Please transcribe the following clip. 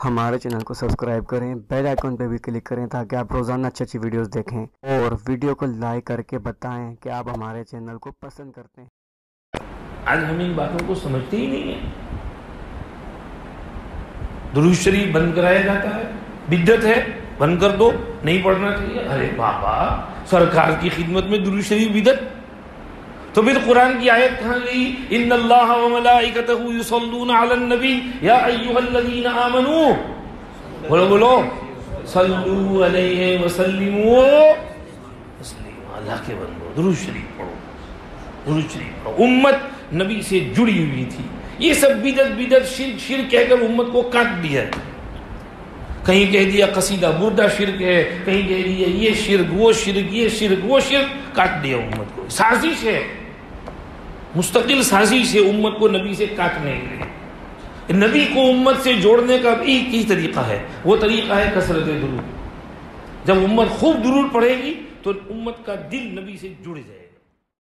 ہمارے چینل کو سبسکرائب کریں، بیل آئیکن پہ بھی کلک کریں تاکہ آپ روزانہ اچھی اچھی ویڈیوز دیکھیں، اور ویڈیو کو لائک کر کے بتائیں کہ آپ ہمارے چینل کو پسند کرتے ہیں۔ آج ہم ان باتوں کو سمجھتے ہی نہیں ہیں۔ درود شریف بند کرایا جاتا ہے، بدعت ہے، بند کر دو، نہیں پڑھنا چاہیے۔ ارے بابا، سرکار کی خدمت میں درود شریف بدعت؟ تو پھر قرآن کی آیت کہاں گئی؟ ان اللہ وملائکتہ یصلون علی النبی یا ایھا الذین آمنوا، بولو صلو علیہ وسلموا تسلیما۔ اللہ کے بندو درود شریف پڑھو، درود شریف پڑھو۔ امت نبی سے جڑی ہوئی تھی، یہ سب بدعت شرک شرک کہہ کر امت کو کاٹ دیا۔ کہیں کہہ دیا قصیدہ بردہ شرک ہے، کہیں کہہ دیا یہ شرک وہ شرک، یہ شرک وہ شرک، کاٹ دیا امت کو۔ سازش ہے، مستقل سازش ہے امت کو نبی سے کاٹنے کے لیے۔ نبی کو امت سے جوڑنے کا ایک ہی طریقہ ہے، وہ طریقہ ہے کثرت درود۔ جب امت خوب درود پڑھے گی تو امت کا دل نبی سے جڑ جائے گا۔